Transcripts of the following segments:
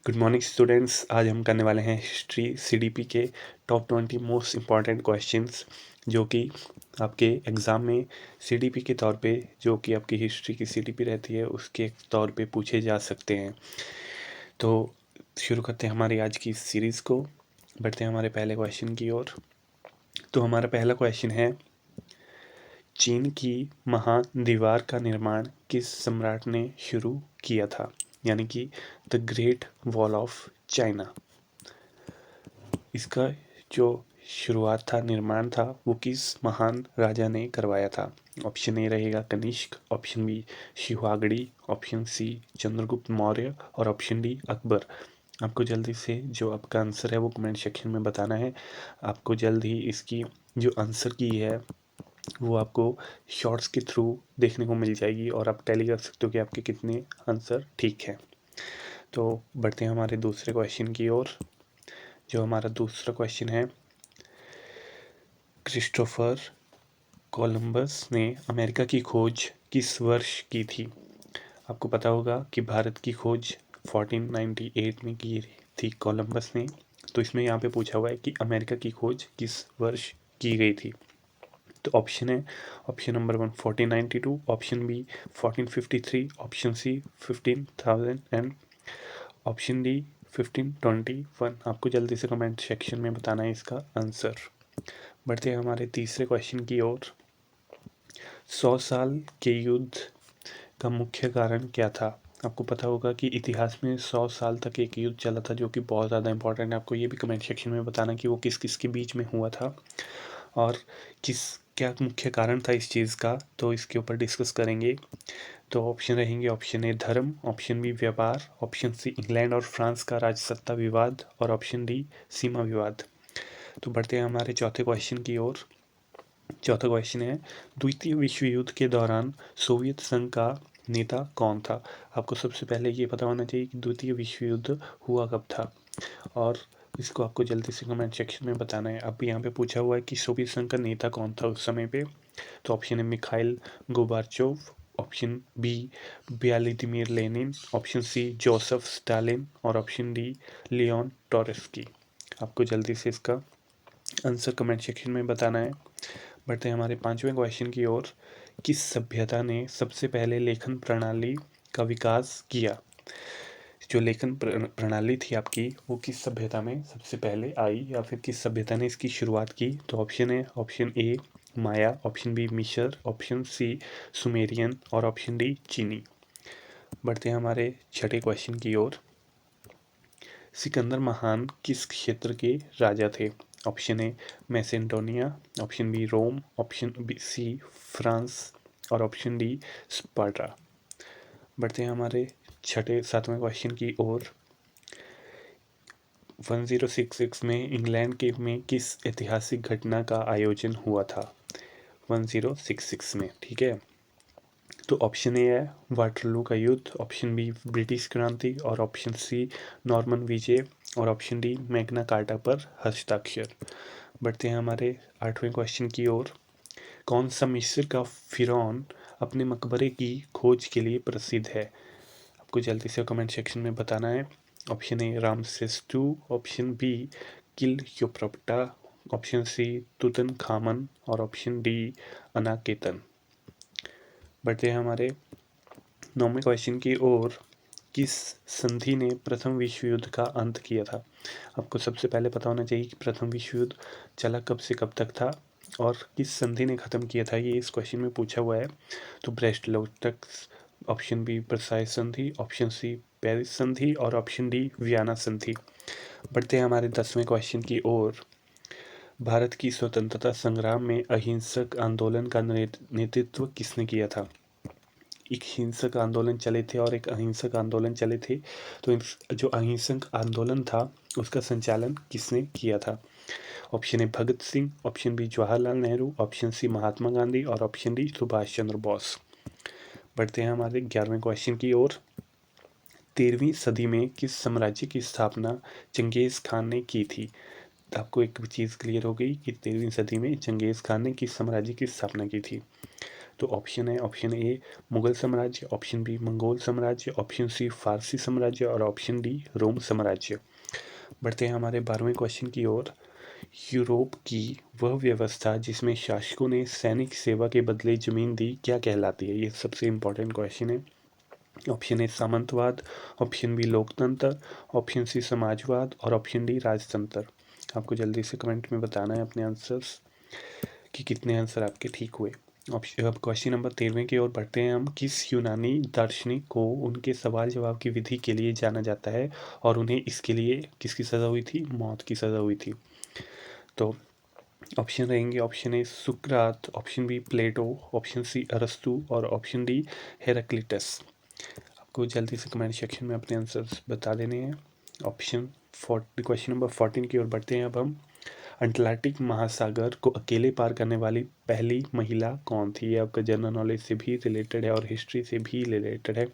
Good morning students. आज हम करने वाले हैं हिस्ट्री सीडीपी के टॉप 20 मोस्ट इम्पॉर्टेंट क्वेश्चंस जो कि आपके एग्ज़ाम में सीडीपी के तौर पे, जो कि आपकी हिस्ट्री की सीडीपी रहती है, उसके तौर पे पूछे जा सकते हैं। तो शुरू करते हैं हमारी आज की सीरीज़ को। बढ़ते हैं हमारे पहले क्वेश्चन की ओर। तो हमारा पहला क्वेश्चन है, चीन की महान दीवार का निर्माण किस सम्राट ने शुरू किया था? यानी कि the great wall of China. इसका जो शुरुआत था, निर्माण था, वो किस महान राजा ने करवाया था? ऑप्शन ए रहेगा Kanishka, option B Shivagadi, option C Chandragupta Maurya और ऑप्शन डी अकबर। आपको जल्दी से जो आपका आंसर है वो कमेंट सेक्शन में बताना है। आपको जल्द ही इसकी जो आंसर की है वो आपको शॉर्ट्स के थ्रू देखने को मिल जाएगी और आप टैली कर सकते हो कि आपके कितने आंसर ठीक हैं। तो बढ़ते हैं हमारे दूसरे क्वेश्चन की ओर। जो हमारा दूसरा क्वेश्चन है, क्रिस्टोफर कोलंबस ने अमेरिका की खोज किस वर्ष की थी? आपको पता होगा कि भारत की खोज 1498 में की थी कोलंबस ने। तो इसमें यहाँ पे पूछा हुआ है कि अमेरिका की खोज किस वर्ष की गई थी। तो ऑप्शन है, option number 1 1492, option B 1453, option C 15,000 and option D 1521। आपको जल्दी से कमेंट सेक्शन में बताना है इसका आंसर। बढ़ते हैं हमारे तीसरे क्वेश्चन की ओर। 100 साल के युद्ध का मुख्य कारण क्या था? आपको पता होगा कि इतिहास में 100 साल तक एक युद्ध चला था जो कि बहुत ज़्यादा इंपॉर्टेंट है। आपको ये भी कमेंट सेक्शन में बताना कि वो किस किस के बीच में हुआ था और क्या मुख्य कारण था इस चीज़ का। तो इसके ऊपर डिस्कस करेंगे। तो ऑप्शन रहेंगे, ऑप्शन ए धर्म, ऑप्शन बी व्यापार, ऑप्शन सी इंग्लैंड और फ्रांस का राजसत्ता विवाद और ऑप्शन डी सीमा विवाद। तो बढ़ते हैं हमारे चौथे क्वेश्चन की ओर। चौथा क्वेश्चन है, द्वितीय विश्व युद्ध के दौरान सोवियत संघ का नेता कौन था? आपको सबसे पहले ये पता होना चाहिए कि द्वितीय विश्व युद्ध हुआ कब था और इसको आपको जल्दी से कमेंट सेक्शन में बताना है। अब यहाँ पे पूछा हुआ है कि सोवियत संघ का नेता कौन था उस समय पे। तो ऑप्शन है Mikhail Gorbachev, option B Vladimir Lenin, option C Joseph Stalin और ऑप्शन डी लियोन टॉरेस्की। आपको जल्दी से इसका आंसर कमेंट सेक्शन में बताना है। बढ़ते हैं हमारे पांचवें क्वेश्चन की ओर। किस सभ्यता ने सबसे पहले लेखन प्रणाली का विकास किया? जो लेखन प्रणाली थी आपकी, वो किस सभ्यता में सबसे पहले आई या फिर किस सभ्यता ने इसकी शुरुआत की? तो ऑप्शन है, option A Maya, option B मिस्र, ऑप्शन सी सुमेरियन और ऑप्शन डी चीनी। बढ़ते हैं हमारे छठे क्वेश्चन की ओर। सिकंदर महान किस क्षेत्र के राजा थे? Option A Macedonia, option B Rome, option B C France और ऑप्शन डी स्पार्टा। बढ़ते हैं हमारे सातवें क्वेश्चन की ओर। 1066 में इंग्लैंड के में किस ऐतिहासिक घटना का आयोजन हुआ था? 1066 में, ठीक है। तो ऑप्शन ए है वाटरलू का युद्ध, ऑप्शन बी ब्रिटिश क्रांति और ऑप्शन सी नॉर्मन विजय और ऑप्शन डी मैग्ना कार्टा पर हस्ताक्षर। बढ़ते हैं हमारे आठवें क्वेश्चन की ओर। कौन सा मिस्र का फिरौन अपने मकबरे की खोज के लिए प्रसिद्ध है? आपको जल्दी से कमेंट सेक्शन में बताना है। Option A Ramesses two, option B Cleopatra, option C Tutankhamun और ऑप्शन डी अनाकेतन। बढ़ते हैं हमारे नौवें क्वेश्चन की ओर। किस संधि ने प्रथम विश्व युद्ध का अंत किया था? आपको सबसे पहले पता होना चाहिए कि प्रथम विश्व युद्ध चला कब से कब तक था और किस संधि ने ख़त्म किया था, ये इस क्वेश्चन में पूछा हुआ है। तो ब्रेस्ट लिटोवस्की, ऑप्शन बी वर्साई संधि, ऑप्शन सी पेरिस संधि और ऑप्शन डी वियना संधि। बढ़ते हैं हमारे 10वें क्वेश्चन की ओर। भारत की स्वतंत्रता संग्राम में अहिंसक आंदोलन का नेतृत्व किसने किया था? एक हिंसक आंदोलन चले थे और एक अहिंसक आंदोलन चले थे। तो जो अहिंसक आंदोलन था उसका संचालन किसने किया था? Option A Bhagat Singh, option B Jawaharlal Nehru, option C Mahatma Gandhi और ऑप्शन डी सुभाष चंद्र बोस। बढ़ते हैं हमारे 11वें क्वेश्चन की ओर। 13वीं सदी में किस साम्राज्य की स्थापना चंगेज खान ने की थी? आपको एक चीज़ क्लियर हो गई कि 13वीं सदी में चंगेज खान ने किस साम्राज्य की स्थापना की थी। तो ऑप्शन है, ऑप्शन ए मुगल साम्राज्य, ऑप्शन बी मंगोल साम्राज्य, ऑप्शन सी फारसी साम्राज्य और ऑप्शन डी रोम साम्राज्य। बढ़ते हैं हमारे 12वें क्वेश्चन की ओर। यूरोप की वह व्यवस्था जिसमें शासकों ने सैनिक सेवा के बदले जमीन दी क्या कहलाती है? ये सबसे इम्पोर्टेंट क्वेश्चन है। ऑप्शन ए सामंतवाद, ऑप्शन बी लोकतंत्र, ऑप्शन सी समाजवाद और ऑप्शन डी राजतंत्र। आपको जल्दी से कमेंट में बताना है अपने आंसर्स कि कितने आंसर आपके ठीक हुए। अब क्वेश्चन नंबर 13वें की ओर बढ़ते हैं हम। किस यूनानी दार्शनिक को उनके सवाल जवाब की विधि के लिए जाना जाता है और उन्हें इसके लिए किसकी सज़ा हुई थी? मौत की सज़ा हुई थी। तो ऑप्शन रहेंगे, ऑप्शन ए सुकरात, ऑप्शन बी प्लेटो, ऑप्शन सी अरस्तु और ऑप्शन डी हेराक्लिटस। आपको जल्दी से कमेंट सेक्शन में अपने आंसर्स बता देने हैं। क्वेश्चन नंबर 14 की ओर बढ़ते हैं अब हम। अटलांटिक महासागर को अकेले पार करने वाली पहली महिला कौन थी? ये आपका जनरल नॉलेज से भी रिलेटेड है और हिस्ट्री से भी रिलेटेड है।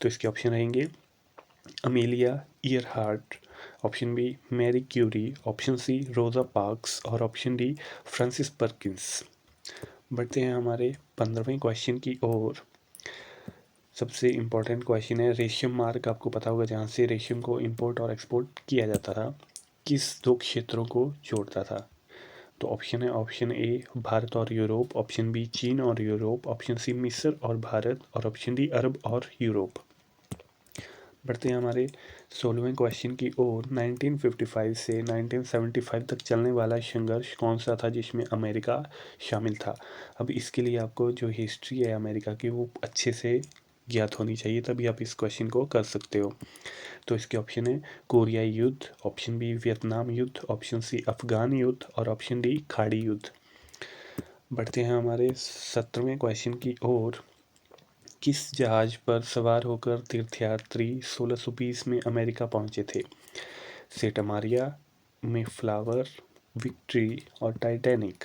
तो इसके ऑप्शन रहेंगे Amelia Earhart, option B Mary Curie, option C Rosa Parks और ऑप्शन डी फ्रांसिस परकिंस। बढ़ते हैं हमारे 15वें क्वेश्चन की ओर। सबसे इम्पोर्टेंट क्वेश्चन है रेशम मार्ग। आपको पता होगा जहाँ से रेशम को इंपोर्ट और एक्सपोर्ट किया जाता था, किस दो क्षेत्रों को जोड़ता था? तो ऑप्शन है, ऑप्शन ए भारत और यूरोप, ऑप्शन बी चीन और यूरोप, ऑप्शन सी मिस्र और भारत और ऑप्शन डी अरब और यूरोप। बढ़ते हैं हमारे 16वें क्वेश्चन की ओर। 1955 से 1975 तक चलने वाला संघर्ष कौन सा था जिसमें अमेरिका शामिल था? अब इसके लिए आपको जो हिस्ट्री है अमेरिका की वो अच्छे से ज्ञात होनी चाहिए, तभी आप इस क्वेश्चन को कर सकते हो। तो इसके ऑप्शन है कोरियाई युद्ध, ऑप्शन बी वियतनाम युद्ध, ऑप्शन सी अफगान युद्ध और ऑप्शन डी खाड़ी युद्ध। बढ़ते हैं हमारे 17वें क्वेश्चन की ओर। किस जहाज पर सवार होकर तीर्थयात्री 1620 में अमेरिका पहुंचे थे? सेंटा मारिया, मेफ्लावर, विक्ट्री और टाइटैनिक।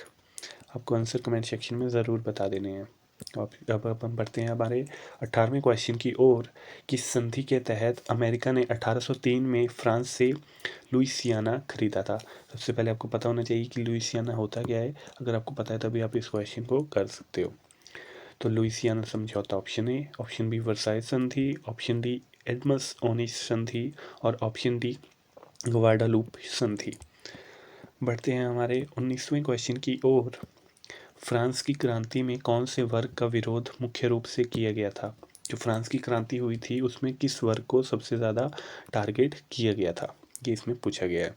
आपको आंसर कमेंट सेक्शन में ज़रूर बता देने हैं। अब हम बढ़ते हैं हमारे 18वें क्वेश्चन की ओर। किस संधि के तहत अमेरिका ने 1803 में फ्रांस से लुइसियाना खरीदा था? सबसे पहले आपको पता होना चाहिए कि लुइसियाना होता क्या है। अगर आपको पता है तभी आप इस क्वेश्चन को कर सकते हो। तो लुइसियाना समझौता option A, option B Versailles संधि, ऑप्शन डी एडमस ओनिस संधि और ऑप्शन डी ग्वाडालूप संधि। बढ़ते हैं हमारे 19वें क्वेश्चन की ओर। फ्रांस की क्रांति में कौन से वर्ग का विरोध मुख्य रूप से किया गया था? जो फ्रांस की क्रांति हुई थी उसमें किस वर्ग को सबसे ज़्यादा टारगेट किया गया था, ये इसमें पूछा गया है।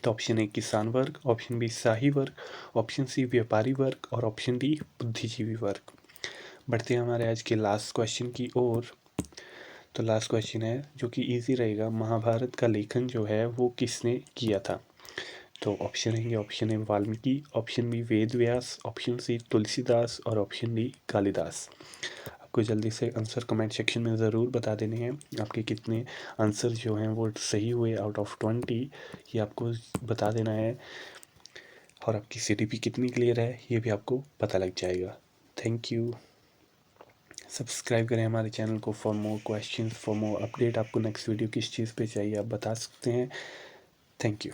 तो ऑप्शन ए किसान वर्ग, ऑप्शन बी शाही वर्ग, ऑप्शन सी व्यापारी वर्ग और ऑप्शन डी बुद्धिजीवी वर्ग। बढ़ते हैं हमारे आज के लास्ट क्वेश्चन की ओर। तो लास्ट क्वेश्चन है जो कि इजी रहेगा। महाभारत का लेखन जो है वो किसने किया था? तो ऑप्शन रहेंगे, option A Valmiki, option B Ved Vyas, option C Tulsidas और ऑप्शन डी कालिदास। आपको जल्दी से आंसर कमेंट सेक्शन में ज़रूर बता देने हैं। आपके कितने आंसर जो हैं वो सही हुए आउट ऑफ 20, ये आपको बता देना है। और आपकी CTP कितनी क्लियर है ये भी आपको पता लग जाएगा। Thank you. सब्सक्राइब करें हमारे चैनल को for more questions, for more update. आपको नेक्स्ट वीडियो किस चीज़ पे चाहिए आप बता सकते हैं। Thank you.